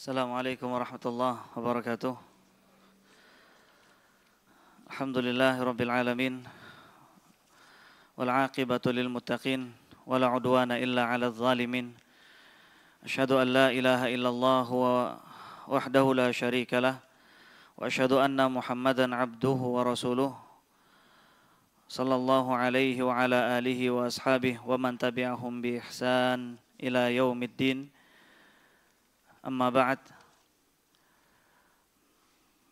Assalamualaikum warahmatullahi wabarakatuh. Alhamdulillahirabbil alamin. Wal 'aqibatu lil muttaqin wala 'udwana illa 'alal zalimin. Asyhadu an la ilaha illallah wahdahu la syarikalah wa asyhadu anna Muhammadan 'abduhu wa rasuluh. Sallallahu alaihi wa ala alihi wa ashabihi wa man tabi'ahum bi ihsan ila yaumiddin. Amma ba'd.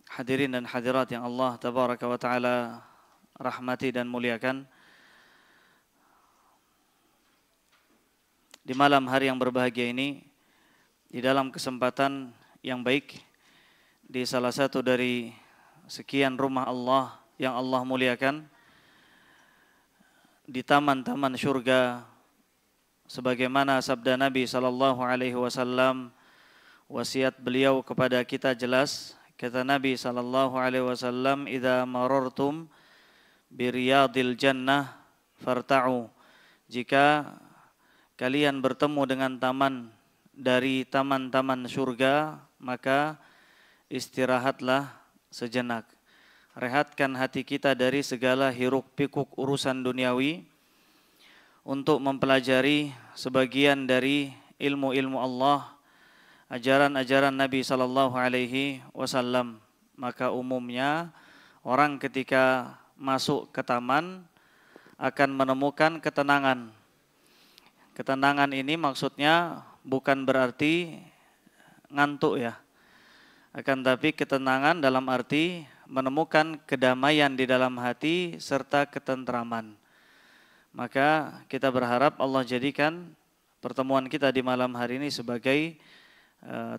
Hadirin dan hadirat yang Allah tabaraka wa ta'ala rahmati dan muliakan. Di malam hari yang berbahagia ini, di dalam kesempatan yang baik, di salah satu dari sekian rumah Allah yang Allah muliakan, di taman-taman syurga, sebagaimana sabda Nabi sallallahu alaihi wasallam, wasiat beliau kepada kita jelas. Kata Nabi sallallahu alaihi wasallam, "Idza marartum bi riyadil jannah farta'u." Jika kalian bertemu dengan taman dari taman-taman surga, maka istirahatlah sejenak. Rehatkan hati kita dari segala hiruk pikuk urusan duniawi untuk mempelajari sebagian dari ilmu-ilmu Allah, ajaran-ajaran Nabi sallallahu alaihi wasallam. Maka umumnya orang ketika masuk ke taman akan menemukan ketenangan. Ketenangan ini maksudnya bukan berarti ngantuk ya. Akan tapi ketenangan dalam arti menemukan kedamaian di dalam hati serta ketentraman. Maka kita berharap Allah jadikan pertemuan kita di malam hari ini sebagai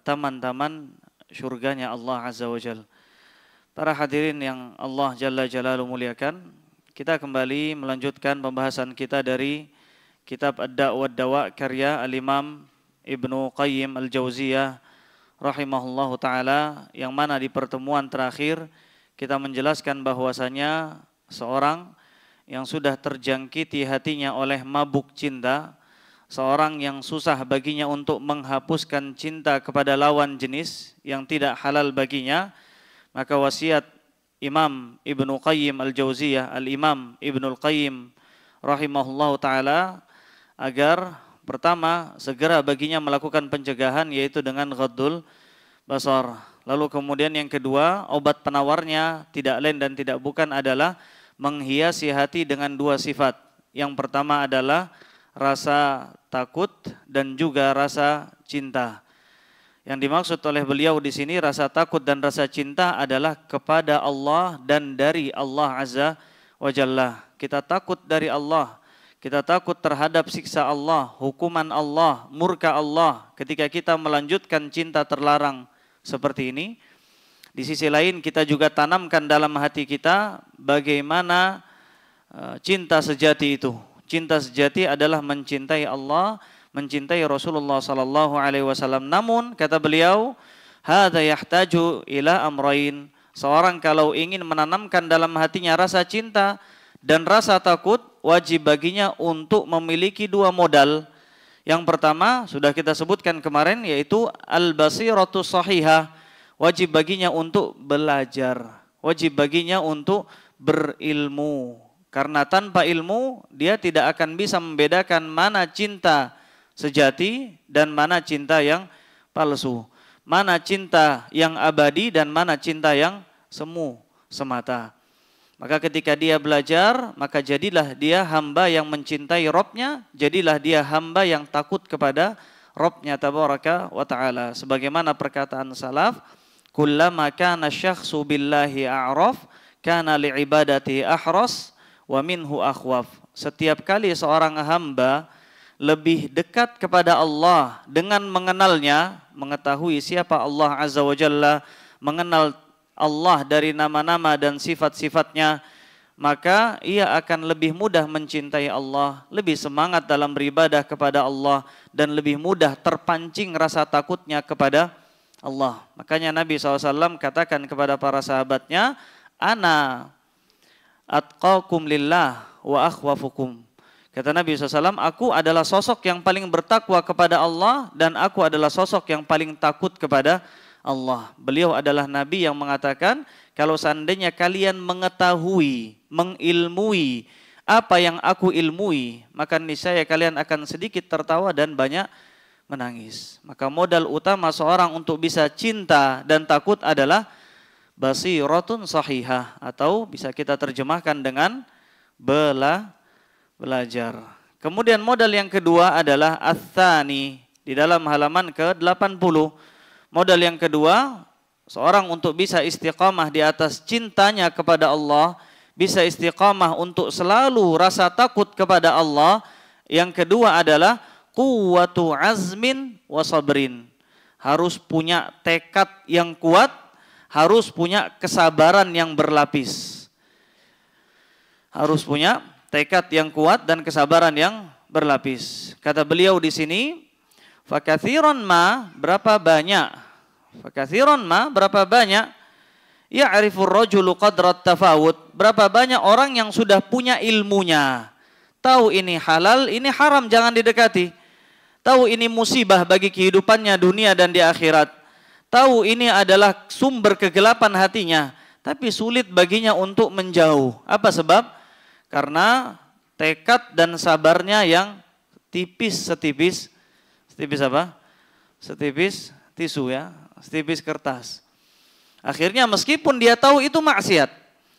taman-taman syurganya Allah Azza wa Jal. Para hadirin yang Allah Jalla Jalaluhu muliakan, kita kembali melanjutkan pembahasan kita dari kitab Ad-Da' wa Ad-Dawa karya Al-Imam Ibnu Qayyim Al-Jauziyah rahimahullahu ta'ala, yang mana di pertemuan terakhir kita menjelaskan bahwasanya seorang yang sudah terjangkiti hatinya oleh mabuk cinta, seorang yang susah baginya untuk menghapuskan cinta kepada lawan jenis yang tidak halal baginya, maka wasiat Imam Ibnu Qayyim Al-Jauziyah, Al-Imam Ibnul Qayyim rahimahullahu ta'ala, agar pertama segera baginya melakukan pencegahan, yaitu dengan ghaddul basar. Lalu kemudian yang kedua, obat penawarnya tidak lain dan tidak bukan adalah menghiasi hati dengan dua sifat. Yang pertama adalah rasa takut dan juga rasa cinta. Yang dimaksud oleh beliau di sini rasa takut dan rasa cinta adalah kepada Allah dan dari Allah Azza wa Jalla. Kita takut dari Allah, kita takut terhadap siksa Allah, hukuman Allah, murka Allah ketika kita melanjutkan cinta terlarang seperti ini. Di sisi lain kita juga tanamkan dalam hati kita bagaimana cinta sejati itu. Cinta sejati adalah mencintai Allah, mencintai Rasulullah sallallahu alaihi wasallam. Namun kata beliau, hadza yahtaju ila amrayn. Seorang kalau ingin menanamkan dalam hatinya rasa cinta dan rasa takut, wajib baginya untuk memiliki dua modal. Yang pertama sudah kita sebutkan kemarin, yaitu al-basiratu shahihah. Wajib baginya untuk belajar, wajib baginya untuk berilmu. Karena tanpa ilmu dia tidak akan bisa membedakan mana cinta sejati dan mana cinta yang palsu, mana cinta yang abadi dan mana cinta yang semu semata. Maka ketika dia belajar, maka jadilah dia hamba yang mencintai Rabb-nya, jadilah dia hamba yang takut kepada Rabb-nya tabaraka wa ta'ala. Sebagaimana perkataan salaf, kullama kana syakhsu billahi a'raf kana li'ibadati ahras wa minhu akhwaf. Setiap kali seorang hamba lebih dekat kepada Allah dengan mengenalnya, mengetahui siapa Allah Azza wa Jalla, mengenal Allah dari nama-nama dan sifat-sifatnya, maka ia akan lebih mudah mencintai Allah, lebih semangat dalam beribadah kepada Allah, dan lebih mudah terpancing rasa takutnya kepada Allah. Makanya Nabi SAW katakan kepada para sahabatnya, ana atqakum lillah wa akhwafukum. Kata Nabi SAW, aku adalah sosok yang paling bertakwa kepada Allah dan aku adalah sosok yang paling takut kepada Allah. Beliau adalah Nabi yang mengatakan, kalau seandainya kalian mengetahui, mengilmui apa yang aku ilmui, maka niscaya kalian akan sedikit tertawa dan banyak menangis. Maka modal utama seorang untuk bisa cinta dan takut adalah basiratun sahihah, atau bisa kita terjemahkan dengan belajar. Kemudian modal yang kedua adalah ats-tsani di dalam halaman ke-80. Modal yang kedua, seorang untuk bisa istiqamah di atas cintanya kepada Allah, bisa istiqamah untuk selalu rasa takut kepada Allah. Yang kedua adalah quwwatu azmin wa sabrin. Harus punya tekad yang kuat, harus punya kesabaran yang berlapis. Harus punya tekad yang kuat dan kesabaran yang berlapis. Kata beliau di sini, fakathiran ma, berapa banyak? Fakathiran ma, berapa banyak? Ya'rifur rajulu qadrat tafawut. Berapa banyak orang yang sudah punya ilmunya. Tahu ini halal, ini haram, jangan didekati. Tahu ini musibah bagi kehidupannya dunia dan di akhirat. Tahu ini adalah sumber kegelapan hatinya, tapi sulit baginya untuk menjauh. Apa sebab? Karena tekad dan sabarnya yang setipis apa? Setipis tisu ya, setipis kertas. Akhirnya meskipun dia tahu itu maksiat,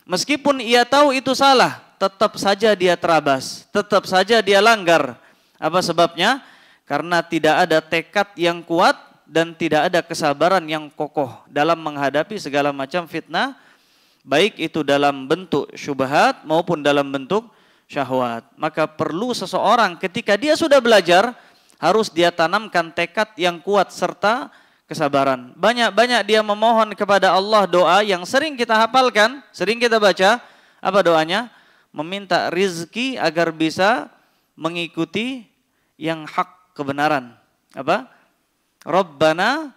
meskipun ia tahu itu salah, tetap saja dia terabas, tetap saja dia langgar. Apa sebabnya? Karena tidak ada tekad yang kuat dan tidak ada kesabaran yang kokoh dalam menghadapi segala macam fitnah, baik itu dalam bentuk syubhat maupun dalam bentuk syahwat. Maka perlu seseorang ketika dia sudah belajar, harus dia tanamkan tekad yang kuat serta kesabaran. Banyak-banyak dia memohon kepada Allah doa yang sering kita hafalkan, sering kita baca. Apa doanya? Meminta rizki agar bisa mengikuti yang hak, kebenaran. Apa? Rabbana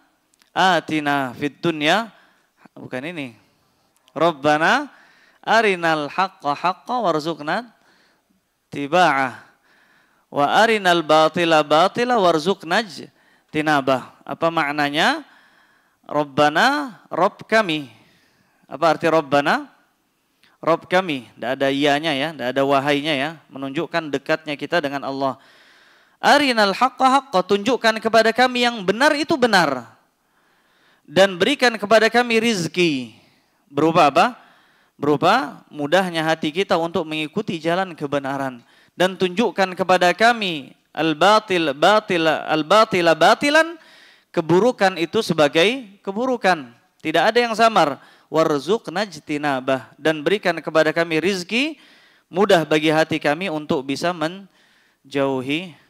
atina fid dunya, bukan ini. Rabbana arinal haqqa haqqa warzuqna tiba'ah wa arinal batila batila warzuqna tinabah. Apa maknanya? Rabbana, Rabb kami. Apa arti Rabbana? Rabb kami. Tidak ada iyanya ya, tidak ada wahainya ya, menunjukkan dekatnya kita dengan Allah. Arinal haqqa haqqa, tunjukkan kepada kami yang benar itu benar. Dan berikan kepada kami rizki. Berupa apa? Berupa mudahnya hati kita untuk mengikuti jalan kebenaran. Dan tunjukkan kepada kami al-batila batilan, keburukan itu sebagai keburukan. Tidak ada yang samar. Warzuqna jtinabah, dan berikan kepada kami rizki, mudah bagi hati kami untuk bisa menjauhinya.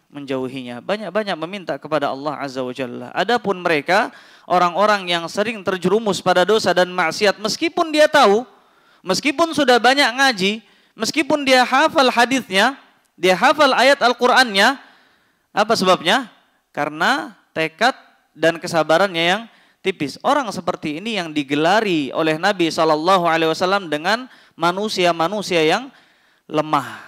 Banyak-banyak meminta kepada Allah Azza wa Jalla. Adapun mereka, orang-orang yang sering terjerumus pada dosa dan maksiat, meskipun dia tahu, meskipun sudah banyak ngaji, meskipun dia hafal hadisnya, dia hafal ayat Al-Qur'annya, apa sebabnya? Karena tekad dan kesabarannya yang tipis. Orang seperti ini yang digelari oleh Nabi SAW dengan manusia-manusia yang lemah.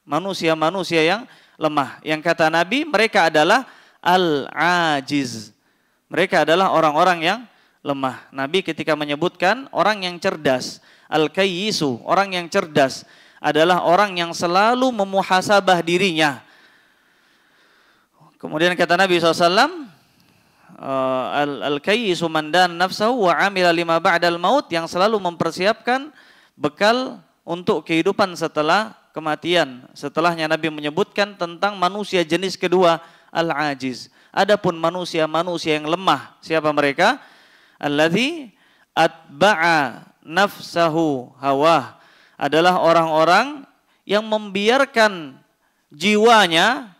Manusia-manusia yang lemah. Yang kata Nabi, mereka adalah al-ajiz. Mereka adalah orang-orang yang lemah. Nabi ketika menyebutkan orang yang cerdas, al-kayyisu, orang yang cerdas adalah orang yang selalu memuhasabah dirinya. Kemudian kata Nabi SAW, al-kayyisu man dan nafsahu wa amila lima ba'dal maut, yang selalu mempersiapkan bekal untuk kehidupan setelah kematian. Setelahnya Nabi menyebutkan tentang manusia jenis kedua, al-ajiz. Adapun manusia-manusia yang lemah, siapa mereka? Alladzi atba'a nafsahu hawah, adalah orang-orang yang membiarkan jiwanya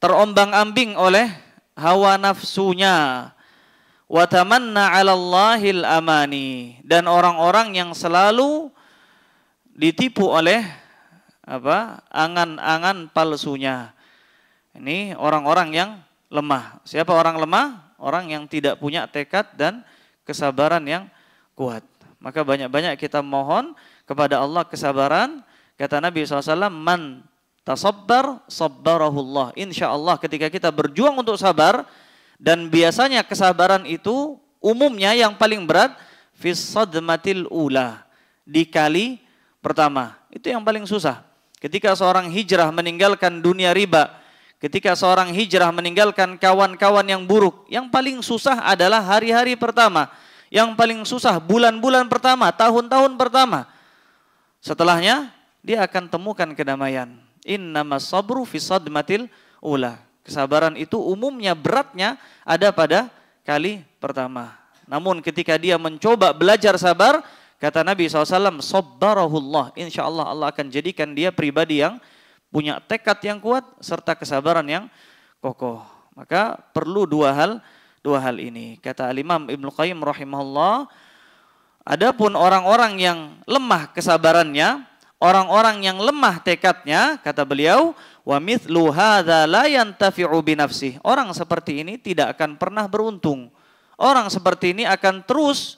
terombang-ambing oleh hawa nafsunya. Wa tamanna 'ala Allahil amani, dan orang-orang yang selalu ditipu oleh angan-angan palsunya. Ini orang-orang yang lemah. Siapa orang lemah? Orang yang tidak punya tekad dan kesabaran yang kuat. Maka banyak-banyak kita mohon kepada Allah kesabaran. Kata Nabi SAW, man Tasabbar, sabbarahullah. Insya Allah ketika kita berjuang untuk sabar, dan biasanya kesabaran itu umumnya yang paling berat fis sadmatil ula, di kali pertama. Itu yang paling susah. Ketika seorang hijrah meninggalkan dunia riba, ketika seorang hijrah meninggalkan kawan-kawan yang buruk, yang paling susah adalah hari-hari pertama. Yang paling susah bulan-bulan pertama, tahun-tahun pertama. Setelahnya dia akan temukan kedamaian. Innamas sabru fi sadmatil ula. Kesabaran itu umumnya beratnya ada pada kali pertama. Namun ketika dia mencoba belajar sabar, kata Nabi SAW, sabbarahullah. Insya Allah Allah akan jadikan dia pribadi yang punya tekad yang kuat serta kesabaran yang kokoh. Maka perlu dua hal ini. Kata Al-Imam Ibnu Qayyim rahimahullah, adapun orang-orang yang lemah kesabarannya, orang-orang yang lemah tekadnya, kata beliau, wa mithlu hadza la yantafi'u bi nafsihi. Orang seperti ini tidak akan pernah beruntung. Orang seperti ini akan terus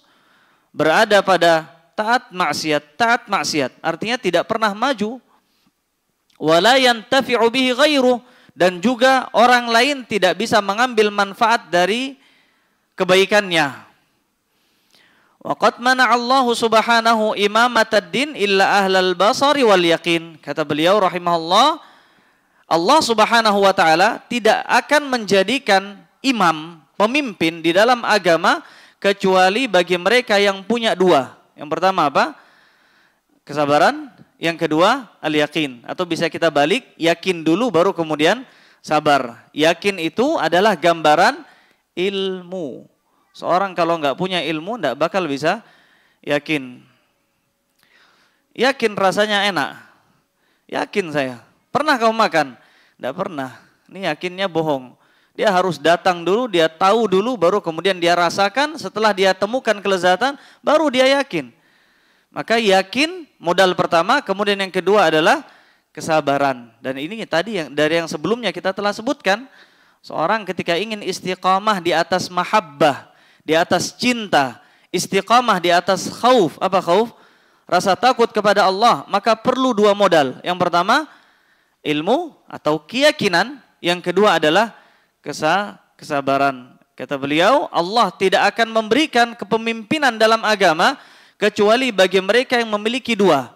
berada pada taat maksiat. Artinya tidak pernah maju. Wa la yantafi'u bihi ghairuh, dan juga orang lain tidak bisa mengambil manfaat dari kebaikannya. Waqad mana'allahu subhanahu imamatad din illa ahlal basari wal yaqin. Kata beliau rahimahullah, Allah subhanahu wa ta'ala tidak akan menjadikan imam, pemimpin di dalam agama kecuali bagi mereka yang punya dua. Yang pertama apa? Kesabaran. Yang kedua al-yaqin. Atau bisa kita balik, yakin dulu baru kemudian sabar. Yakin itu adalah gambaran ilmu. Seorang kalau nggak punya ilmu nggak bakal bisa yakin. Yakin rasanya enak. Yakin saya. Pernah kamu makan? Nggak pernah. Ini yakinnya bohong. Dia harus datang dulu, dia tahu dulu, baru kemudian dia rasakan. Setelah dia temukan kelezatan, baru dia yakin. Maka yakin modal pertama, kemudian yang kedua adalah kesabaran. Dan ini tadi dari yang sebelumnya kita telah sebutkan. Seorang ketika ingin istiqamah di atas mahabbah, di atas cinta, istiqamah di atas khauf. Apa khauf? Rasa takut kepada Allah. Maka perlu dua modal. Yang pertama, ilmu atau keyakinan. Yang kedua adalah kesabaran. Kata beliau, Allah tidak akan memberikan kepemimpinan dalam agama kecuali bagi mereka yang memiliki dua.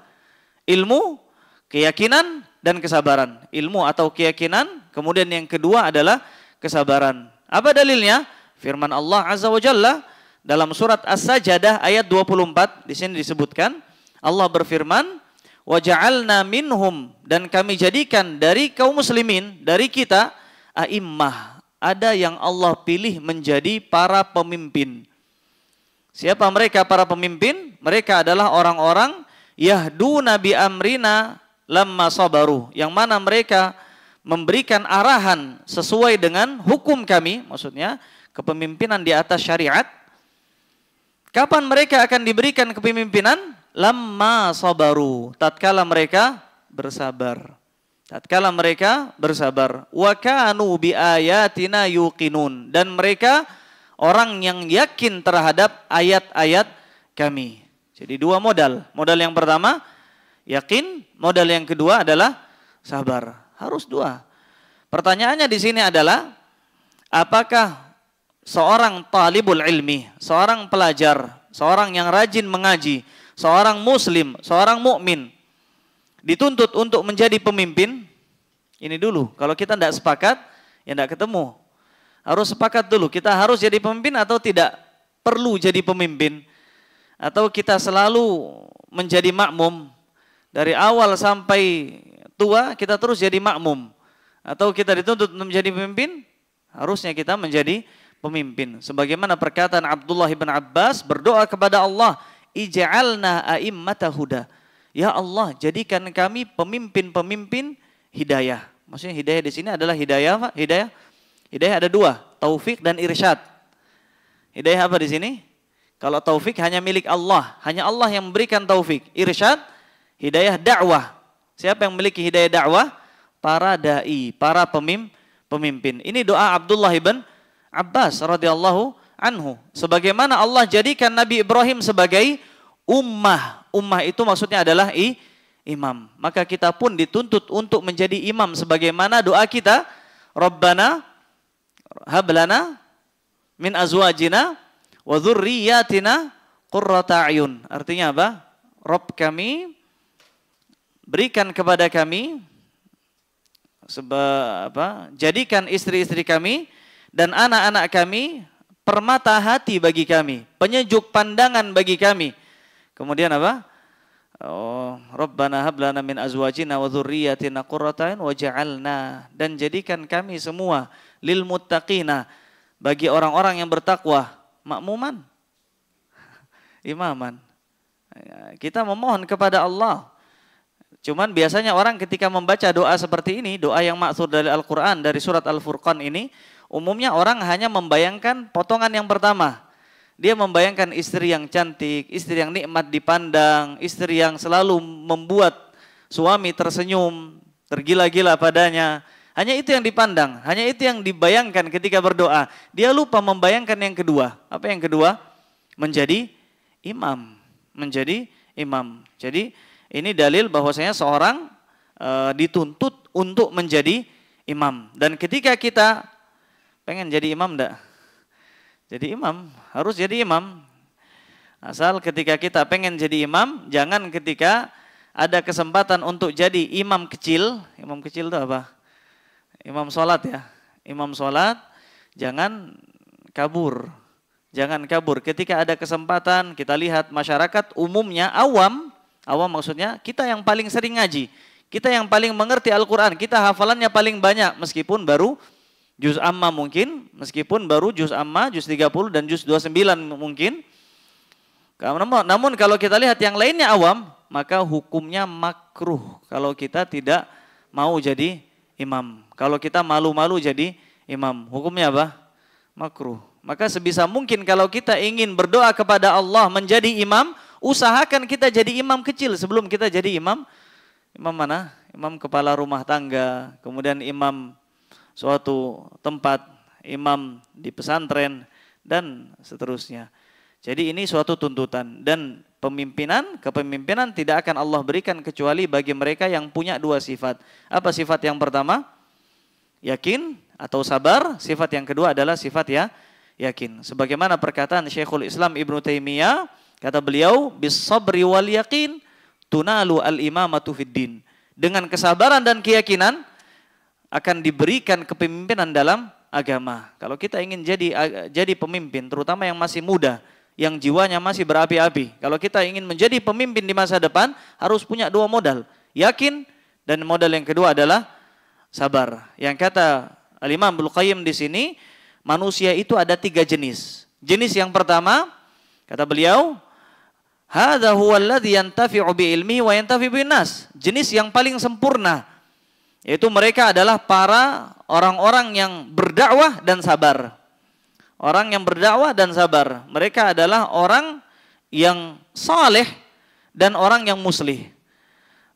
Ilmu, keyakinan, dan kesabaran. Ilmu atau keyakinan, kemudian yang kedua adalah kesabaran. Apa dalilnya? Firman Allah Azza wa Jalla dalam surat As-Sajdah ayat 24, di sini disebutkan, Allah berfirman, wa ja'alna minhum, dan kami jadikan dari kaum muslimin, dari kita, a'immah, ada yang Allah pilih menjadi para pemimpin. Siapa mereka para pemimpin? Mereka adalah orang-orang yahduna bi amrina lamma sabaru, yang mana mereka memberikan arahan sesuai dengan hukum kami, maksudnya kepemimpinan di atas syariat. Kapan mereka akan diberikan kepemimpinan? Lamma sabaru, tatkala mereka bersabar. Tatkala mereka bersabar. Wa kanu bi ayatina yuqinun, dan mereka orang yang yakin terhadap ayat-ayat kami. Jadi dua modal. Modal yang pertama yakin, modal yang kedua adalah sabar. Harus dua. Pertanyaannya di sini adalah, apakah seorang talibul ilmi, seorang pelajar, seorang yang rajin mengaji, seorang muslim, seorang mukmin dituntut untuk menjadi pemimpin? Ini dulu. Kalau kita tidak sepakat, ya tidak ketemu. Harus sepakat dulu. Kita harus jadi pemimpin atau tidak perlu jadi pemimpin? Atau kita selalu menjadi makmum? Dari awal sampai tua kita terus jadi makmum? Atau kita dituntut untuk menjadi pemimpin? Harusnya kita menjadi pemimpin. Sebagaimana perkataan Abdullah bin Abbas berdoa kepada Allah, ij'alna a'immata huda. Ya Allah, jadikan kami pemimpin-pemimpin hidayah. Maksudnya hidayah di sini adalah hidayah apa? Hidayah ada dua, taufik dan irsyad. Hidayah apa di sini? Kalau taufik hanya milik Allah, hanya Allah yang memberikan taufik. Irsyad, hidayah dakwah. Siapa yang memiliki hidayah dakwah? Para dai, para pemimpin. Ini doa Abdullah ibn Abbas radhiyallahu anhu. Sebagaimana Allah jadikan Nabi Ibrahim sebagai ummah. Ummah itu maksudnya adalah imam. Maka kita pun dituntut untuk menjadi imam sebagaimana doa kita, Rabbana hablana min azwajina wa dzurriyyatina qurrata a'yun. Artinya apa? Rabb kami, berikan kepada kami jadikan istri-istri kami dan anak-anak kami permata hati bagi kami, penyejuk pandangan bagi kami. Kemudian apa? Oh, Rabbana hablana min azwajina wa dzurriyyatina qurrata a'yun waj'alna, dan jadikan kami semua lil muttaqina, bagi orang-orang yang bertakwa, makmuman, imaman. Kita memohon kepada Allah. Cuman biasanya orang ketika membaca doa seperti ini, doa yang maksud dari Al-Quran, dari surat Al-Furqan ini, umumnya orang hanya membayangkan potongan yang pertama. Dia membayangkan istri yang cantik, istri yang nikmat dipandang, istri yang selalu membuat suami tersenyum, tergila-gila padanya. Hanya itu yang dipandang, hanya itu yang dibayangkan ketika berdoa. Dia lupa membayangkan yang kedua. Apa yang kedua? Menjadi imam. Menjadi imam. Jadi ini dalil bahwasanya seorang dituntut untuk menjadi imam. Dan ketika kita pengen jadi imam enggak? Jadi imam, harus jadi imam. Asal ketika kita pengen jadi imam, jangan ketika ada kesempatan untuk jadi imam kecil. Imam kecil itu apa? Imam sholat ya. Imam sholat, jangan kabur. Jangan kabur. Ketika ada kesempatan, kita lihat masyarakat umumnya awam maksudnya kita yang paling sering ngaji. Kita yang paling mengerti Al-Quran. Kita hafalannya paling banyak meskipun baru juz amma mungkin, meskipun baru juz amma, juz 30 dan juz 29 mungkin. Namun kalau kita lihat yang lainnya awam, maka hukumnya makruh kalau kita tidak mau jadi imam. Kalau kita malu-malu jadi imam, hukumnya apa? Makruh. Maka sebisa mungkin kalau kita ingin berdoa kepada Allah menjadi imam, usahakan kita jadi imam kecil sebelum kita jadi imam. Imam mana? Imam kepala rumah tangga, kemudian imam suatu tempat, imam di pesantren, dan seterusnya. Jadi ini suatu tuntutan, dan kepemimpinan tidak akan Allah berikan kecuali bagi mereka yang punya dua sifat. Apa sifat yang pertama? Yakin atau sabar. Sifat yang kedua adalah sifat yakin. Sebagaimana perkataan Syekhul Islam Ibnu Taimiyah, kata beliau, bis sabri wal yakin tunalu al imamatu fid din. Dengan kesabaran dan keyakinan akan diberikan kepemimpinan dalam agama. Kalau kita ingin jadi pemimpin, terutama yang masih muda, yang jiwanya masih berapi-api. Kalau kita ingin menjadi pemimpin di masa depan, harus punya dua modal. Yakin, dan modal yang kedua adalah sabar. Yang kata Al-Imam Ibnu Qayyim di sini, manusia itu ada 3 jenis. Jenis yang pertama, kata beliau, hadza huwa alladhi yantafi'u bi ilmihi wa yantafi'u bin nas. Jenis yang paling sempurna, yaitu mereka adalah para orang-orang yang berdakwah dan sabar. Orang yang berdakwah dan sabar. Mereka adalah orang yang saleh dan orang yang muslih.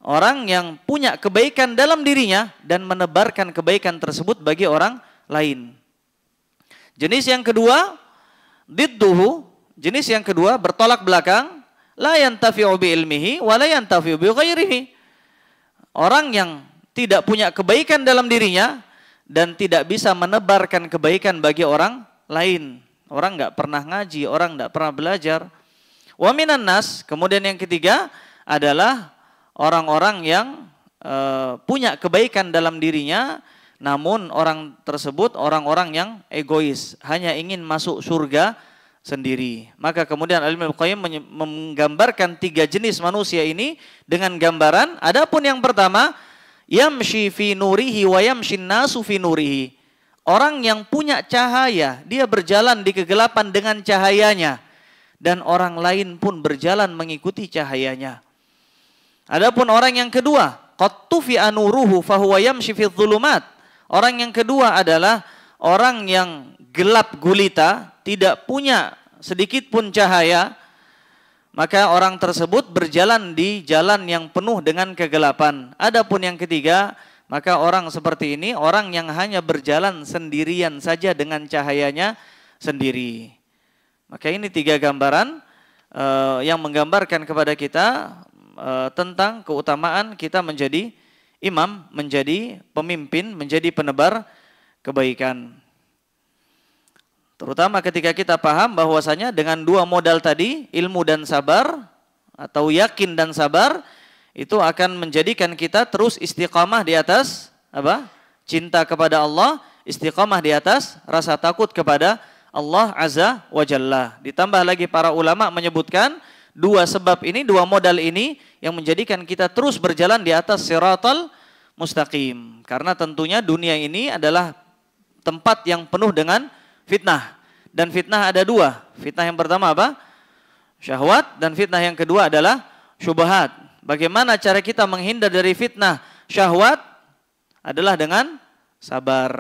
Orang yang punya kebaikan dalam dirinya dan menebarkan kebaikan tersebut bagi orang lain. Jenis yang kedua, didduhu. Jenis yang kedua bertolak belakang, la yantafi'u bi ilmihi wa la yantafi'u bi ghairihi. Orang yang tidak punya kebaikan dalam dirinya dan tidak bisa menebarkan kebaikan bagi orang lain. Orang enggak pernah ngaji, orang enggak pernah belajar. Wa minan nas, kemudian yang ketiga adalah orang-orang yang punya kebaikan dalam dirinya, namun orang tersebut orang-orang yang egois, hanya ingin masuk surga sendiri. Maka kemudian Al-Imam Al-Qayyim menggambarkan 3 jenis manusia ini dengan gambaran, adapun yang pertama, yamshi fi nurihi wa yamshin nasu fi nurihi. Orang yang punya cahaya, dia berjalan di kegelapan dengan cahayanya, dan orang lain pun berjalan mengikuti cahayanya. Adapun orang yang kedua, qad tufi'a nuruhu fa huwa yamshi fi dhulumat. Orang yang kedua adalah orang yang gelap gulita, tidak punya sedikit pun cahaya, maka orang tersebut berjalan di jalan yang penuh dengan kegelapan. Adapun yang ketiga, maka orang seperti ini orang yang hanya berjalan sendirian saja dengan cahayanya sendiri. Maka ini 3 gambaran yang menggambarkan kepada kita tentang keutamaan kita menjadi imam, menjadi pemimpin, menjadi penebar kebaikan. Terutama ketika kita paham bahwasanya dengan dua modal tadi, ilmu dan sabar atau yakin dan sabar, itu akan menjadikan kita terus istiqamah di atas apa? Cinta kepada Allah, istiqamah di atas rasa takut kepada Allah Azza wa Jalla. Ditambah lagi para ulama menyebutkan dua sebab ini, dua modal ini yang menjadikan kita terus berjalan di atas siratal mustaqim. Karena tentunya dunia ini adalah tempat yang penuh dengan fitnah. Dan fitnah ada dua. Fitnah yang pertama apa? Syahwat. Dan fitnah yang kedua adalah syubhat. Bagaimana cara kita menghindar dari fitnah syahwat? Adalah dengan sabar.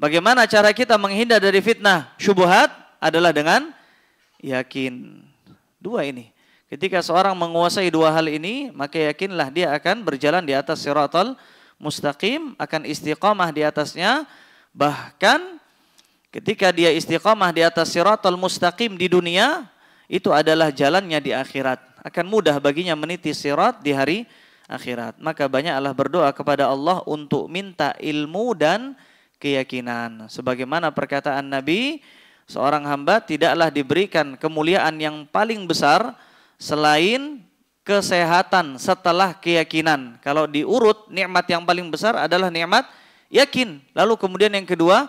Bagaimana cara kita menghindar dari fitnah syubhat? Adalah dengan yakin. Dua ini. Ketika seorang menguasai dua hal ini, maka yakinlah dia akan berjalan di atas siratal mustaqim, akan istiqamah di atasnya. Bahkan ketika dia istiqamah di atas siratal mustaqim di dunia, itu adalah jalannya di akhirat. Akan mudah baginya meniti sirat di hari akhirat. Maka banyaklah berdoa kepada Allah untuk minta ilmu dan keyakinan. Sebagaimana perkataan Nabi, seorang hamba tidaklah diberikan kemuliaan yang paling besar selain kesehatan setelah keyakinan. Kalau diurut, nikmat yang paling besar adalah nikmat yakin. Lalu kemudian yang kedua,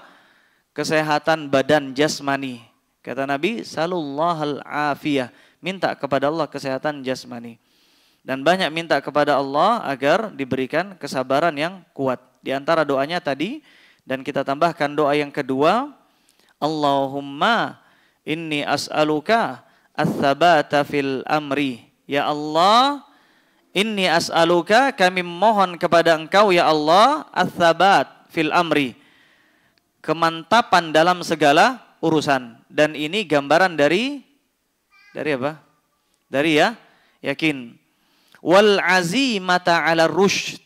kesehatan badan jasmani. Kata Nabi, salullahal afiyah. Minta kepada Allah kesehatan jasmani. Dan banyak minta kepada Allah agar diberikan kesabaran yang kuat. Di antara doanya tadi, dan kita tambahkan doa yang kedua, Allahumma inni as'aluka ats-tsabata fil amri. Ya Allah, inni as'aluka, kami mohon kepada Engkau ya Allah, ats-tsabat fil amri. Kemantapan dalam segala urusan. Dan ini gambaran dari apa? Dari yakin. Wal azimata 'ala rusyd,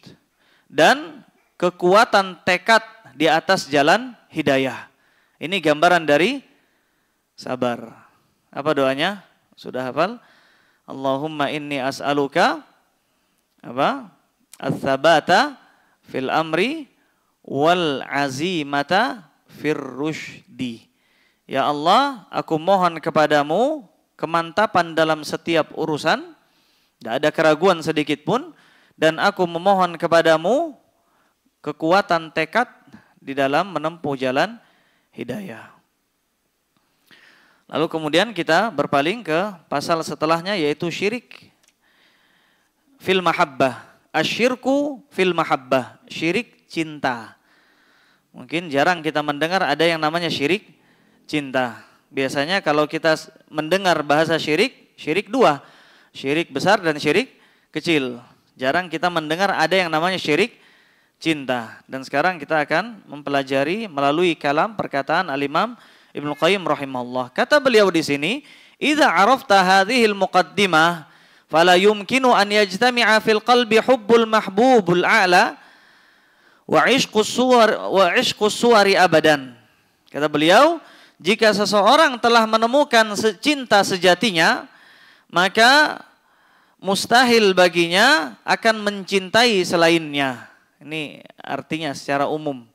dan kekuatan tekad di atas jalan hidayah. Ini gambaran dari sabar. Apa doanya? Sudah hafal? Allahumma inni as'aluka apa? Ats-tsabata fil amri wal azimata fir rusydi. Ya Allah, aku mohon kepadamu kemantapan dalam setiap urusan, tidak ada keraguan sedikit pun, dan aku memohon kepadamu kekuatan tekad di dalam menempuh jalan hidayah. Lalu kemudian kita berpaling ke pasal setelahnya, yaitu syirik fil mahabbah. Asyirku fil mahabbah, syirik cinta. Mungkin jarang kita mendengar ada yang namanya syirik cinta. Biasanya kalau kita mendengar bahasa syirik, syirik dua. Syirik besar dan syirik kecil. Jarang kita mendengar ada yang namanya syirik cinta. Dan sekarang kita akan mempelajari melalui kalam perkataan Al-Imam Ibnu Qayyim rahimahullah. Kata beliau di sini, "Idza 'arafta hadhil muqaddimah, fala yumkinu an yajtami'a fil qalbi hubbul mahbubul a'la wa 'ishqus suwari abadan." Kata beliau, jika seseorang telah menemukan cinta sejatinya, maka mustahil baginya akan mencintai selainnya. Ini artinya secara umum.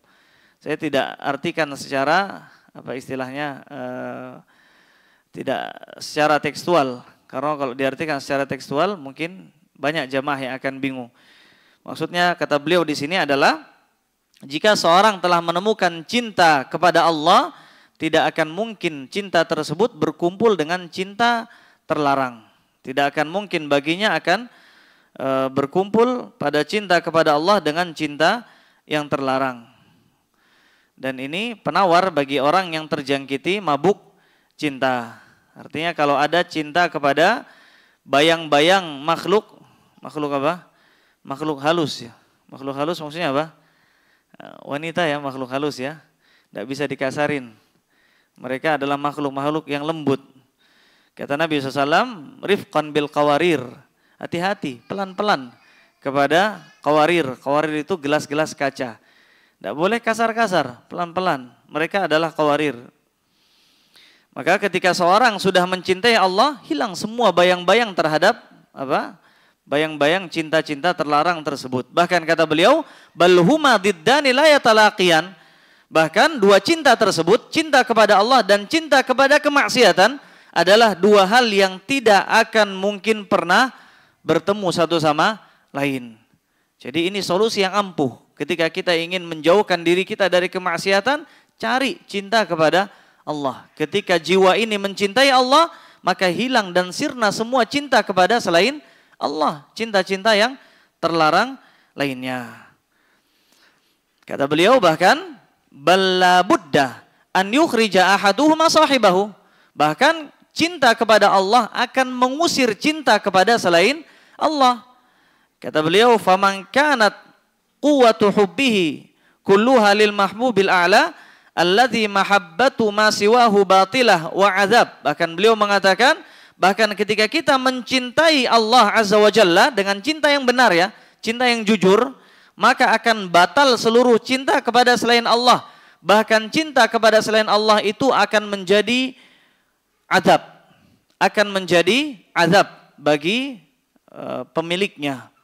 Saya tidak artikan secara apa istilahnya, tidak secara tekstual. Karena kalau diartikan secara tekstual mungkin banyak jamaah yang akan bingung. Maksudnya kata beliau di sini adalah jika seorang telah menemukan cinta kepada Allah, tidak akan mungkin cinta tersebut berkumpul dengan cinta terlarang. Tidak akan mungkin baginya akan berkumpul pada cinta kepada Allah dengan cinta yang terlarang. Dan ini penawar bagi orang yang terjangkiti mabuk cinta. Artinya kalau ada cinta kepada bayang-bayang makhluk apa? Makhluk halus ya. Makhluk halus maksudnya apa? Wanita ya, makhluk halus ya. Tidak bisa dikasarin. Mereka adalah makhluk-makhluk yang lembut. Kata Nabi SAW, rifqan bil qawarir. Hati-hati, pelan-pelan kepada qawarir. Qawarir itu gelas-gelas kaca. Tidak boleh kasar-kasar, pelan-pelan. Mereka adalah qawarir. Maka ketika seorang sudah mencintai Allah, hilang semua bayang-bayang terhadap apa? bayang-bayang cinta-cinta terlarang tersebut. Bahkan kata beliau, bal huma diddani la yatalaqiyan. Bahkan dua cinta tersebut, cinta kepada Allah dan cinta kepada kemaksiatan adalah dua hal yang tidak akan mungkin pernah bertemu satu sama lain. Jadi ini solusi yang ampuh. Ketika kita ingin menjauhkan diri kita dari kemaksiatan, cari cinta kepada Allah. Ketika jiwa ini mencintai Allah, maka hilang dan sirna semua cinta kepada selain Allah. Cinta-cinta yang terlarang lainnya. Kata beliau bahkan, balla budda an yukhrija ahaduhuma sahibahu. Bahkan cinta kepada Allah akan mengusir cinta kepada selain Allah. Kata beliau, faman kanat quwwatu hubbihi kulluha lil mahbubil a'la alladzi mahabbatu ma siwahu batilah wa azab. Bahkan beliau mengatakan, bahkan ketika kita mencintai Allah Azza wa Jalla dengan cinta yang benar ya, cinta yang jujur, maka akan batal seluruh cinta kepada selain Allah. Bahkan cinta kepada selain Allah itu akan menjadi azab. Akan menjadi azab bagi pemiliknya.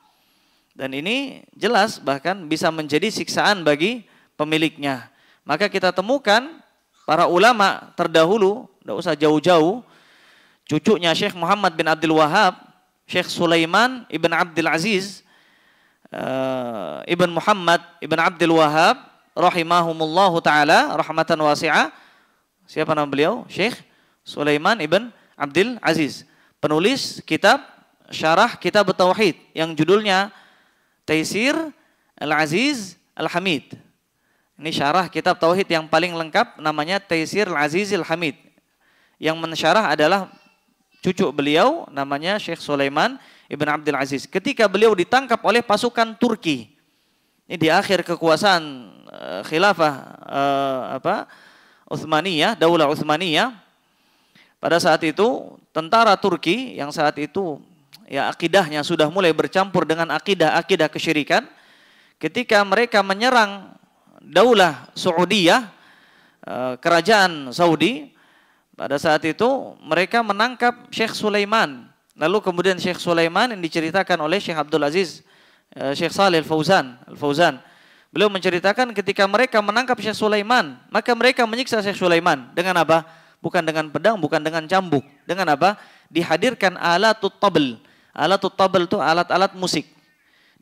Dan ini jelas bahkan bisa menjadi siksaan bagi pemiliknya. Maka kita temukan para ulama terdahulu, tidak usah jauh-jauh, cucunya Syekh Muhammad bin Abdul Wahab, Syekh Sulaiman ibn Abdul Aziz, ibn Muhammad ibn Abdul Wahab, rahimahumullahu ta'ala, rahmatan wasi'ah. Siapa nama beliau? Syekh Sulaiman ibn Abdul Aziz. Penulis kitab, syarah kitab Tauhid yang judulnya Taisir Al-Aziz Al-Hamid. Ini syarah kitab Tauhid yang paling lengkap, namanya Taisir Al-Aziz Al-Hamid. Yang mensyarah adalah cucu beliau, namanya Syekh Sulaiman Ibn Abdul Aziz. Ketika beliau ditangkap oleh pasukan Turki, ini di akhir kekuasaan khilafah Utsmaniyah, Daulah Utsmaniyah. Pada saat itu tentara Turki yang saat itu ya akidahnya sudah mulai bercampur dengan akidah kesyirikan. Ketika mereka menyerang Daulah Saudiyah, kerajaan Saudi, pada saat itu mereka menangkap Syekh Sulaiman. Lalu kemudian Syekh Sulaiman yang diceritakan oleh Syekh Abdul Aziz, Syekh Saleh Al-Fauzan. Beliau menceritakan ketika mereka menangkap Syekh Sulaiman, maka mereka menyiksa Syekh Sulaiman dengan apa? Bukan dengan pedang, bukan dengan cambuk. Dengan apa? Dihadirkan alatut tabl. Alatut tabl itu alat-alat musik.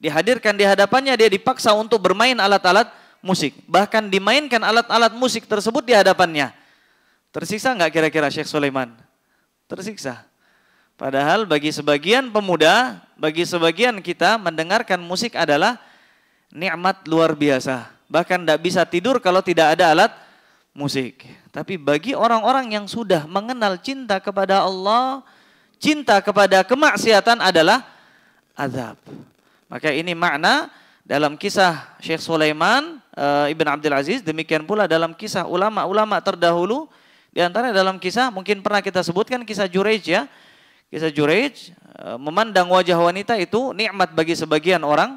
Dihadirkan di hadapannya, dia dipaksa untuk bermain alat-alat musik. Bahkan dimainkan alat-alat musik tersebut di hadapannya. Tersiksa nggak kira-kira Syekh Sulaiman? Tersiksa. Padahal bagi sebagian pemuda, bagi sebagian kita mendengarkan musik adalah nikmat luar biasa. Bahkan tidak bisa tidur kalau tidak ada alat musik. Tapi bagi orang-orang yang sudah mengenal cinta kepada Allah, cinta kepada kemaksiatan adalah azab. Maka ini makna dalam kisah Syekh Sulaiman Ibn Abdul Aziz, demikian pula dalam kisah ulama-ulama terdahulu. Di antara dalam kisah mungkin pernah kita sebutkan kisah Juraij ya. Kisah Juraij memandang wajah wanita itu nikmat bagi sebagian orang.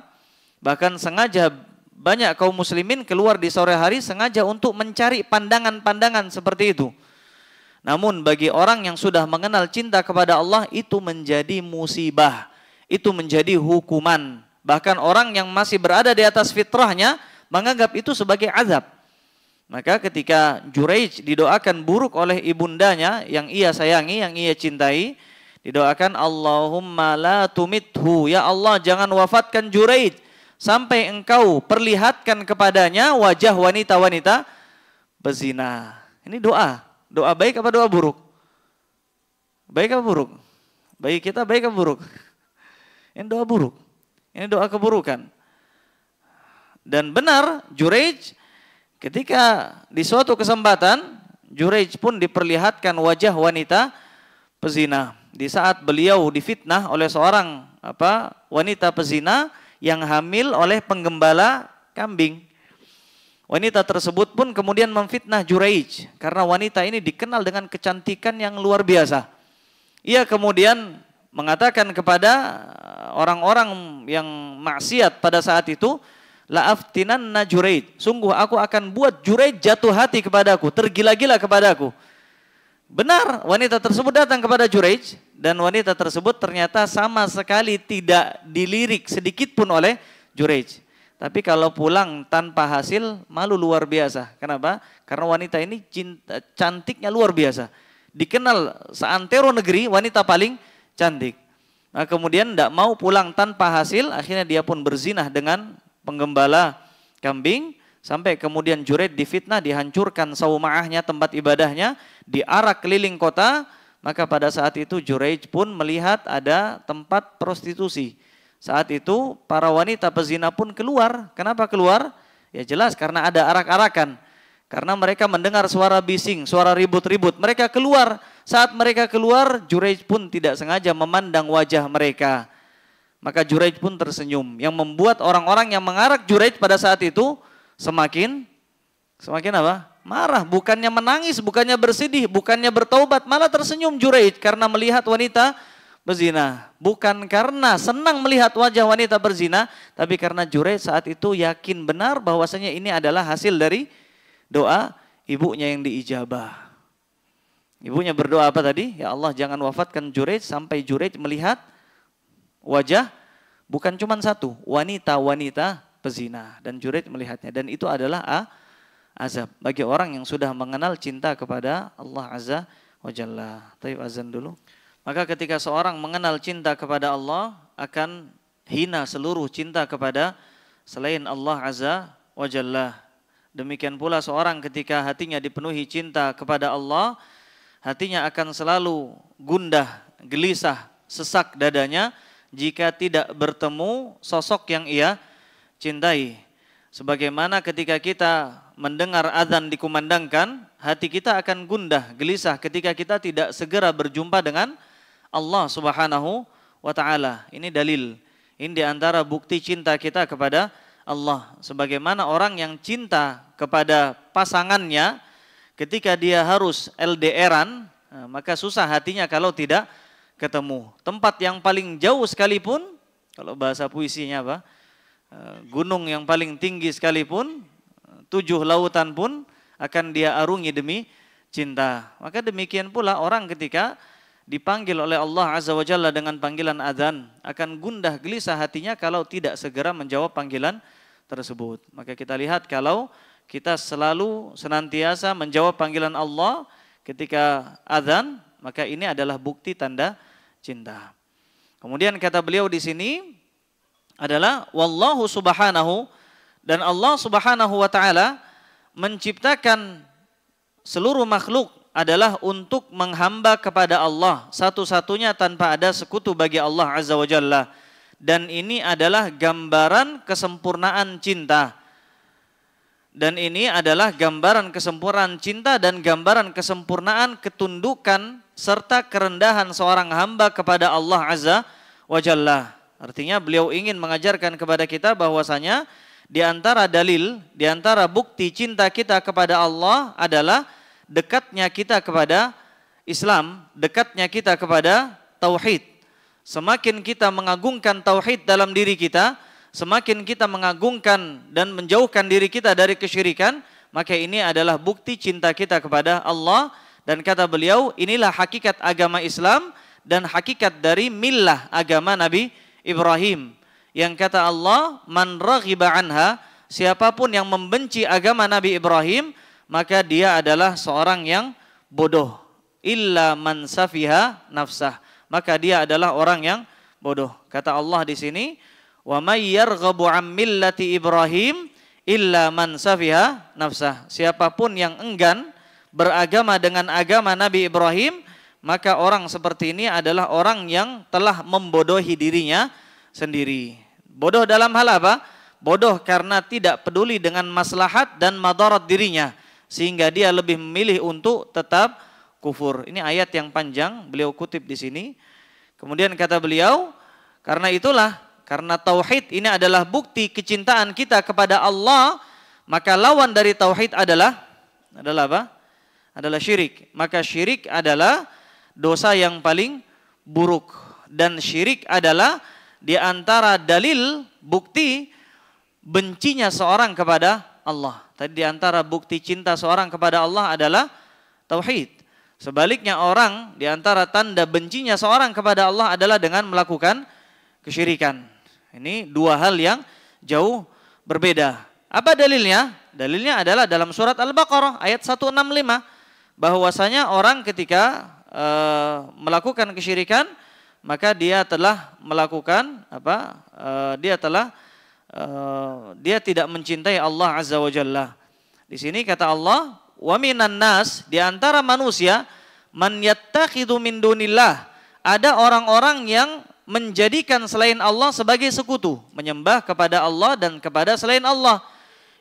Bahkan sengaja banyak kaum muslimin keluar di sore hari sengaja untuk mencari pandangan-pandangan seperti itu. Namun bagi orang yang sudah mengenal cinta kepada Allah itu menjadi musibah. Itu menjadi hukuman. Bahkan orang yang masih berada di atas fitrahnya menganggap itu sebagai azab. Maka ketika Juraij didoakan buruk oleh ibundanya yang ia sayangi, yang ia cintai, didoakan Allahumma la tumithu, ya Allah jangan wafatkan Juraij sampai engkau perlihatkan kepadanya wajah wanita-wanita bezina. Ini doa. Doa baik apa doa buruk? Baik apa buruk? Bagi kita baik apa buruk? Ini doa buruk. Ini doa keburukan. Dan benar Juraij ketika di suatu kesempatan Juraij pun diperlihatkan wajah wanita pezina. Di saat beliau difitnah oleh seorang wanita pezina yang hamil oleh penggembala kambing. Wanita tersebut pun kemudian memfitnah Juraij karena wanita ini dikenal dengan kecantikan yang luar biasa. Ia kemudian mengatakan kepada orang-orang yang maksiat pada saat itu, la aftinanna Juraij, sungguh aku akan buat Juraij jatuh hati kepadaku, tergila-gila kepadaku. Benar, wanita tersebut datang kepada Juraij dan wanita tersebut ternyata sama sekali tidak dilirik sedikit pun oleh Juraij. Tapi kalau pulang tanpa hasil, malu luar biasa. Kenapa? Karena wanita ini cantiknya luar biasa. Dikenal seantero negeri wanita paling cantik. Nah, kemudian tidak mau pulang tanpa hasil, akhirnya dia pun berzinah dengan penggembala kambing. Sampai kemudian Juraij difitnah, dihancurkan saumaahnya, tempat ibadahnya, diarak keliling kota. Maka pada saat itu Juraij pun melihat ada tempat prostitusi. Saat itu para wanita pezina pun keluar. Kenapa keluar? Ya jelas karena ada arak-arakan. Karena mereka mendengar suara bising, suara ribut-ribut. Mereka keluar. Saat mereka keluar, Juraij pun tidak sengaja memandang wajah mereka. Maka Juraij pun tersenyum. Yang membuat orang-orang yang mengarak Juraij pada saat itu semakin apa? Marah, bukannya menangis, bukannya bersedih, bukannya bertaubat, malah tersenyum Juraij karena melihat wanita berzina. Bukan karena senang melihat wajah wanita berzina, tapi karena Juraij saat itu yakin benar bahwasanya ini adalah hasil dari doa ibunya yang diijabah. Ibunya berdoa apa tadi? Ya Allah, jangan wafatkan Juraij sampai Juraij melihat wajah bukan cuma satu, wanita-wanita pezina, dan Juraij melihatnya, dan itu adalah azab bagi orang yang sudah mengenal cinta kepada Allah Azza wa Jalla. Tayyib, azan dulu. Maka ketika seorang mengenal cinta kepada Allah, akan hina seluruh cinta kepada selain Allah Azza wa Jalla. Demikian pula seorang ketika hatinya dipenuhi cinta kepada Allah, hatinya akan selalu gundah, gelisah, sesak dadanya jika tidak bertemu sosok yang ia cintai. Sebagaimana ketika kita mendengar azan dikumandangkan, hati kita akan gundah, gelisah ketika kita tidak segera berjumpa dengan Allah Subhanahu wa taala. Ini dalil. Ini diantara bukti cinta kita kepada Allah. Sebagaimana orang yang cinta kepada pasangannya, ketika dia harus LDR-an, maka susah hatinya kalau tidak ketemu. Tempat yang paling jauh sekalipun, kalau bahasa puisinya apa? Gunung yang paling tinggi sekalipun, 7 lautan pun akan dia arungi demi cinta. Maka demikian pula orang ketika dipanggil oleh Allah Azza wa Jalla dengan panggilan adzan, akan gundah gelisah hatinya kalau tidak segera menjawab panggilan tersebut. Maka kita lihat kalau kita selalu senantiasa menjawab panggilan Allah ketika adzan, maka ini adalah bukti tanda cinta. Kemudian kata beliau di sini adalah wallahu subhanahu, dan Allah Subhanahu wa taala menciptakan seluruh makhluk adalah untuk menghamba kepada Allah satu-satunya tanpa ada sekutu bagi Allah Azza wa Jalla. Dan ini adalah gambaran kesempurnaan cinta. Dan ini adalah gambaran kesempurnaan cinta dan gambaran kesempurnaan ketundukan serta kerendahan seorang hamba kepada Allah Azza wa Jalla. Artinya beliau ingin mengajarkan kepada kita bahwasanya di antara dalil, di antara bukti cinta kita kepada Allah adalah dekatnya kita kepada Islam, dekatnya kita kepada tauhid. Semakin kita mengagungkan tauhid dalam diri kita, semakin kita mengagungkan dan menjauhkan diri kita dari kesyirikan, maka ini adalah bukti cinta kita kepada Allah. Dan kata beliau, inilah hakikat agama Islam dan hakikat dari millah agama Nabi Ibrahim. Yang kata Allah, man raghiba anha, siapapun yang membenci agama Nabi Ibrahim, maka dia adalah seorang yang bodoh. Illa man safiha nafsah, maka dia adalah orang yang bodoh. Kata Allah di sini, wa may yarghabu an millati Ibrahim illa man safiha nafsah. Siapapun yang enggan beragama dengan agama Nabi Ibrahim, maka orang seperti ini adalah orang yang telah membodohi dirinya sendiri. Bodoh dalam hal apa? Bodoh karena tidak peduli dengan maslahat dan madarat dirinya, sehingga dia lebih memilih untuk tetap kufur. Ini ayat yang panjang, beliau kutip di sini. Kemudian kata beliau, karena itulah, karena tauhid ini adalah bukti kecintaan kita kepada Allah, maka lawan dari tauhid adalah apa? Adalah syirik. Maka syirik adalah dosa yang paling buruk, dan syirik adalah di antara dalil bukti bencinya seorang kepada Allah. Tadi di antara bukti cinta seorang kepada Allah adalah tauhid. Sebaliknya orang di antara tanda bencinya seorang kepada Allah adalah dengan melakukan kesyirikan. Ini dua hal yang jauh berbeda. Apa dalilnya? Dalilnya adalah dalam surat Al-Baqarah ayat 165 bahwasanya orang ketika melakukan kesyirikan maka dia telah melakukan apa? Dia tidak mencintai Allah Azza wa Jalla. Di sini kata Allah, wa minan nas, di antara manusia, man yattakhidhu min dunillah, ada orang-orang yang menjadikan selain Allah sebagai sekutu, menyembah kepada Allah dan kepada selain Allah.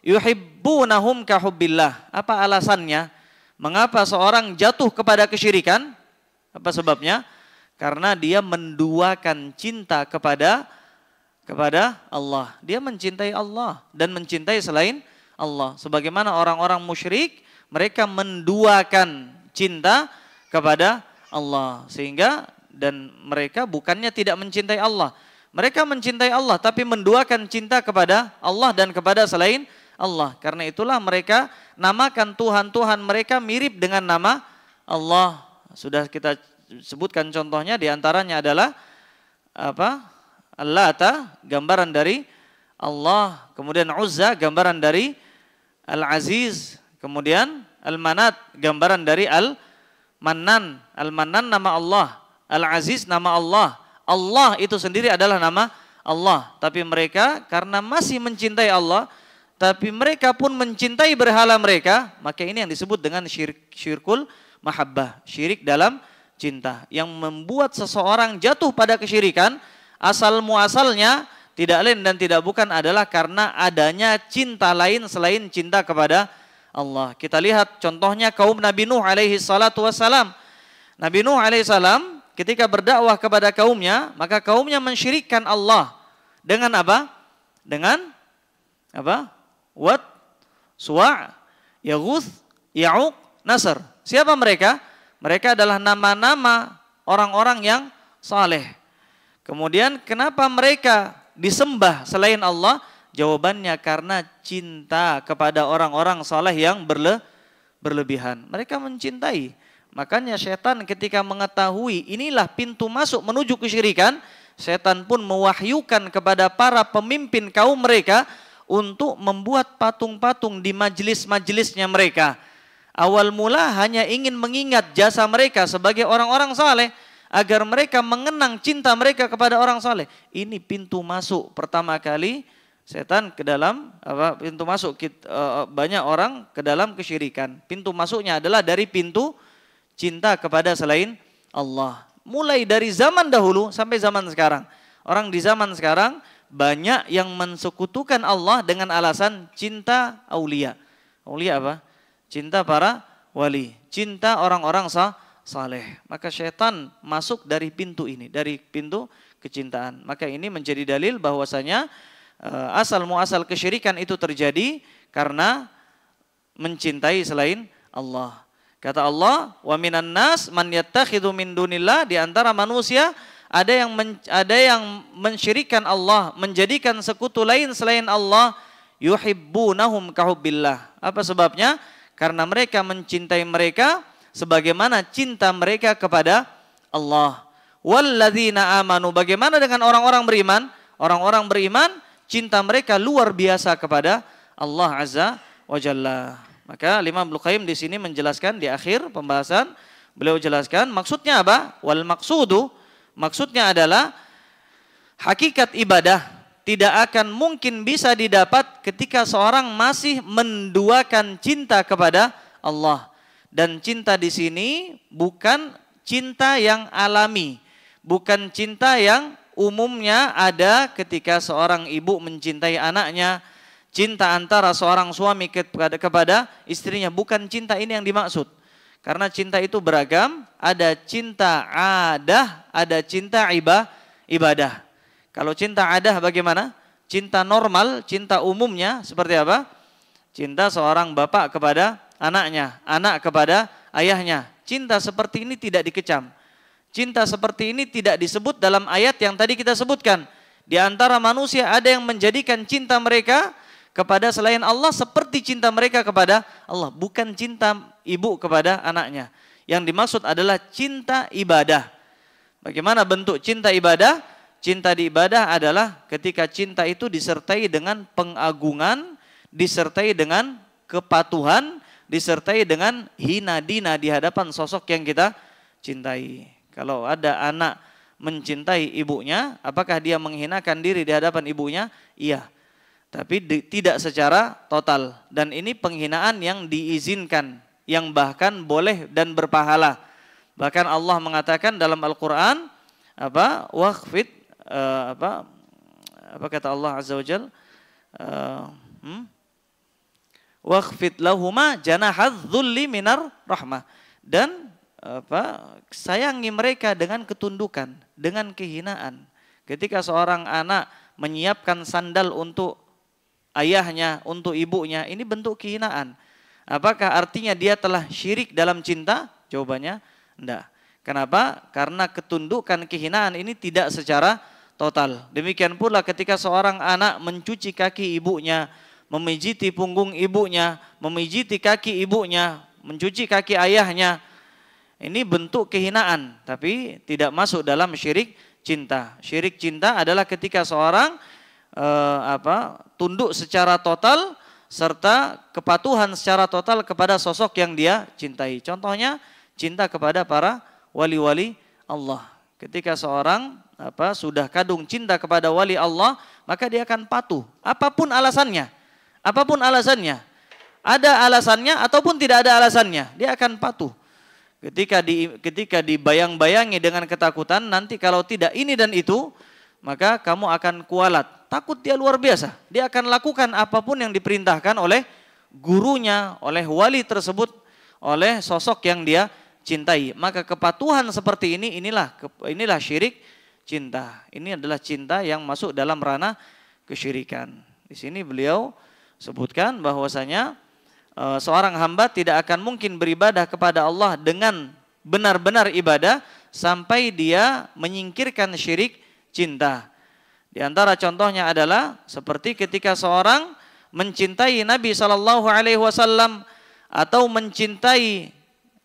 Yuhibbunahum ka hubbillah. Apa alasannya? Mengapa seorang jatuh kepada kesyirikan? Apa sebabnya? Karena dia menduakan cinta kepada Allah. Dia mencintai Allah dan mencintai selain Allah. Sebagaimana orang-orang musyrik, mereka menduakan cinta kepada Allah. Sehingga dan mereka bukannya tidak mencintai Allah. Mereka mencintai Allah tapi menduakan cinta kepada Allah dan kepada selain Allah. Karena itulah mereka namakan Tuhan-Tuhan mereka mirip dengan nama Allah. Sudah kita sebutkan contohnya, diantaranya adalah apa? Al-Lata, gambaran dari Allah. Kemudian Uzza, gambaran dari Al-Aziz. Kemudian Al-Manat, gambaran dari Al-Mannan. Al-Mannan nama Allah, Al-Aziz nama Allah. Allah itu sendiri adalah nama Allah. Tapi mereka karena masih mencintai Allah, tapi mereka pun mencintai berhala mereka, maka ini yang disebut dengan syirkul mahabbah, syirik dalam cinta, yang membuat seseorang jatuh pada kesyirikan. Asal muasalnya tidak lain dan tidak bukan adalah karena adanya cinta lain selain cinta kepada Allah. Kita lihat contohnya kaum Nabi Nuh alaihi salatu wassalam. Nabi Nuh alaihi salam ketika berdakwah kepada kaumnya, maka kaumnya mensyirikkan Allah dengan apa? Dengan apa? Wat, Suwa', Yaghuth, Ya'uq, Nasr. Siapa mereka? Mereka adalah nama-nama orang-orang yang saleh. Kemudian kenapa mereka disembah selain Allah? Jawabannya karena cinta kepada orang-orang saleh yang berlebihan. Mereka mencintai. Makanya setan ketika mengetahui inilah pintu masuk menuju kesyirikan, setan pun mewahyukan kepada para pemimpin kaum mereka untuk membuat patung-patung di majelis-majelisnya mereka. Awal mula hanya ingin mengingat jasa mereka sebagai orang-orang saleh agar mereka mengenang cinta mereka kepada orang saleh. Ini pintu masuk pertama kali setan ke dalam pintu masuk banyak orang ke dalam kesyirikan. Pintu masuknya adalah dari pintu cinta kepada selain Allah. Mulai dari zaman dahulu sampai zaman sekarang. Orang di zaman sekarang banyak yang mensekutukan Allah dengan alasan cinta aulia. Aulia apa? Cinta para wali, cinta orang-orang saleh. Maka syaitan masuk dari pintu ini, dari pintu kecintaan. Maka ini menjadi dalil bahwasanya asal muasal kesyirikan itu terjadi karena mencintai selain Allah. Kata Allah, wa minan nas man yattakhidhu min dunillah, di antara manusia ada yang mensyirikkan Allah, menjadikan sekutu lain selain Allah, yuhibbunahum ka hubbillah. Apa sebabnya? Karena mereka mencintai mereka sebagaimana cinta mereka kepada Allah. Walladzina amanu, bagaimana dengan orang-orang beriman? Orang-orang beriman cinta mereka luar biasa kepada Allah Azza wa Jalla. Maka Imam Ibnu Qayyim di sini menjelaskan di akhir pembahasan, beliau jelaskan maksudnya apa? Wal maqsudu, maksudnya adalah hakikat ibadah tidak akan mungkin bisa didapat ketika seorang masih menduakan cinta kepada Allah. Dan cinta di sini bukan cinta yang alami, bukan cinta yang umumnya ada ketika seorang ibu mencintai anaknya, cinta antara seorang suami kepada istrinya, bukan cinta ini yang dimaksud. Karena cinta itu beragam, ada cinta adah, ada cinta ibadah. Kalau cinta adah bagaimana? Cinta normal, cinta umumnya seperti apa? Cinta seorang bapak kepada anaknya, anak kepada ayahnya. Cinta seperti ini tidak dikecam. Cinta seperti ini tidak disebut dalam ayat yang tadi kita sebutkan. Di antara manusia ada yang menjadikan cinta mereka kepada selain Allah seperti cinta mereka kepada Allah. Bukan cinta ibu kepada anaknya. Yang dimaksud adalah cinta ibadah. Bagaimana bentuk cinta ibadah? Cinta di ibadah adalah ketika cinta itu disertai dengan pengagungan, disertai dengan kepatuhan, disertai dengan hina dina di hadapan sosok yang kita cintai. Kalau ada anak mencintai ibunya, apakah dia menghinakan diri di hadapan ibunya? Iya. Tapi tidak secara total. Dan ini penghinaan yang diizinkan, yang bahkan boleh dan berpahala. Bahkan Allah mengatakan dalam Al-Qur'an waqfid apa kata Allah Azza wa Jalla? Waqfid lahuma janahadz dzulli minar rahmah. Dan sayangi mereka dengan ketundukan, dengan kehinaan. Ketika seorang anak menyiapkan sandal untuk ayahnya, untuk ibunya, ini bentuk kehinaan. Apakah artinya dia telah syirik dalam cinta? Jawabannya enggak. Kenapa? Karena ketundukan kehinaan ini tidak secara total. Demikian pula ketika seorang anak mencuci kaki ibunya, memijiti punggung ibunya, memijiti kaki ibunya, mencuci kaki ayahnya, ini bentuk kehinaan, tapi tidak masuk dalam syirik cinta. Syirik cinta adalah ketika seorang tunduk secara total serta kepatuhan secara total kepada sosok yang dia cintai. Contohnya cinta kepada para wali-wali Allah. Ketika seorang sudah kadung cinta kepada wali Allah, maka dia akan patuh. Apapun alasannya, ada alasannya ataupun tidak ada alasannya, dia akan patuh. Ketika dibayang-bayangi dengan ketakutan, nanti kalau tidak ini dan itu, maka kamu akan kualat. Takut dia luar biasa. Dia akan lakukan apapun yang diperintahkan oleh gurunya, oleh wali tersebut, oleh sosok yang dia cintai. Maka kepatuhan seperti ini, inilah syirik cinta. Ini adalah cinta yang masuk dalam ranah kesyirikan. Di sini beliau sebutkan bahwasanya seorang hamba tidak akan mungkin beribadah kepada Allah dengan benar-benar ibadah sampai dia menyingkirkan syirik cinta. Di antara contohnya adalah seperti ketika seorang mencintai Nabi SAW atau mencintai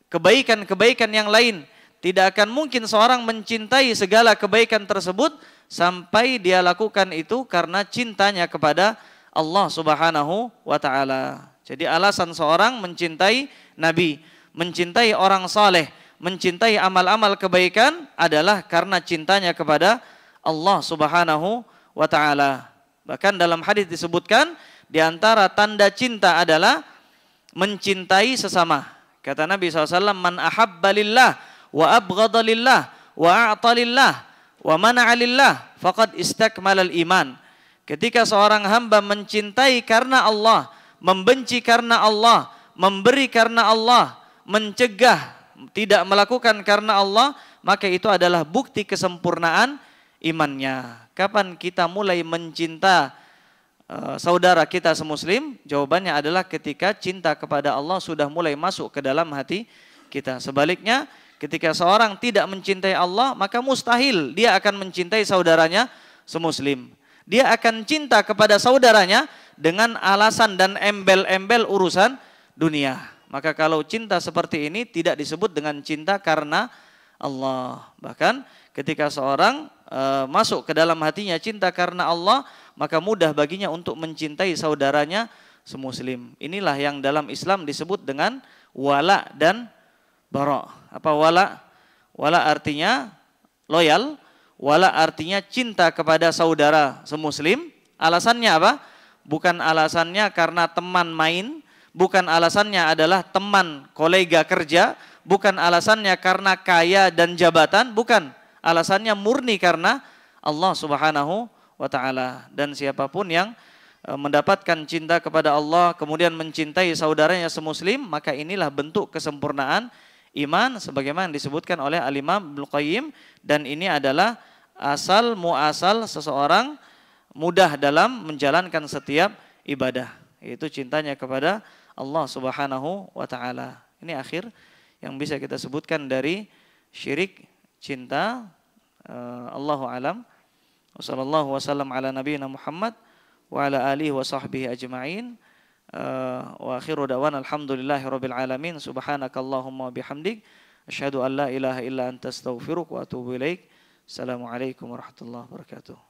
kebaikan-kebaikan yang lain. Tidak akan mungkin seorang mencintai segala kebaikan tersebut sampai dia lakukan itu karena cintanya kepada Allah Subhanahu wa Ta'ala. Jadi alasan seorang mencintai Nabi, mencintai orang saleh, mencintai amal-amal kebaikan adalah karena cintanya kepada Allah Subhanahu wa Ta'ala. Bahkan dalam hadis disebutkan di antara tanda cinta adalah mencintai sesama. Kata Nabi SAW, man ahabba lillah wa abghadha lillah wa a'ta lillah wa mana'a lillah faqad istakmalal iman. Ketika seorang hamba mencintai karena Allah, membenci karena Allah, memberi karena Allah, mencegah tidak melakukan karena Allah, maka itu adalah bukti kesempurnaan imannya. Kapan kita mulai mencinta saudara kita semuslim? Jawabannya adalah ketika cinta kepada Allah sudah mulai masuk ke dalam hati kita. Sebaliknya, ketika seorang tidak mencintai Allah, maka mustahil dia akan mencintai saudaranya semuslim. Dia akan cinta kepada saudaranya dengan alasan dan embel-embel urusan dunia. Maka kalau cinta seperti ini tidak disebut dengan cinta karena Allah. Bahkan ketika seorang masuk ke dalam hatinya cinta karena Allah, maka mudah baginya untuk mencintai saudaranya semuslim. Inilah yang dalam Islam disebut dengan wala dan bara. Apa wala? Wala artinya loyal, wala artinya cinta kepada saudara semuslim. Alasannya apa? Bukan alasannya karena teman main, bukan alasannya adalah teman kolega kerja, bukan alasannya karena kaya dan jabatan, bukan. Alasannya murni karena Allah Subhanahu wa Ta'ala. Dan siapapun yang mendapatkan cinta kepada Allah kemudian mencintai saudaranya semuslim, maka inilah bentuk kesempurnaan iman sebagaimana disebutkan oleh Al-Imam Ibnu Qayyim. Dan ini adalah asal muasal seseorang mudah dalam menjalankan setiap ibadah, yaitu cintanya kepada Allah Subhanahu wa Ta'ala. Ini akhir yang bisa kita sebutkan dari syirik cinta. Allahu alam. Wassallallahu wasallam ala nabiyina Muhammad wa ala alihi wa sahbihi ajma'in. Wa akhiru da'wana alhamdulillahi rabbil alamin. Subhanakallahumma bihamdik Asyhadu an la ilaha illa anta astaghfiruka wa atubu ilaik. Assalamualaikum warahmatullahi wabarakatuh.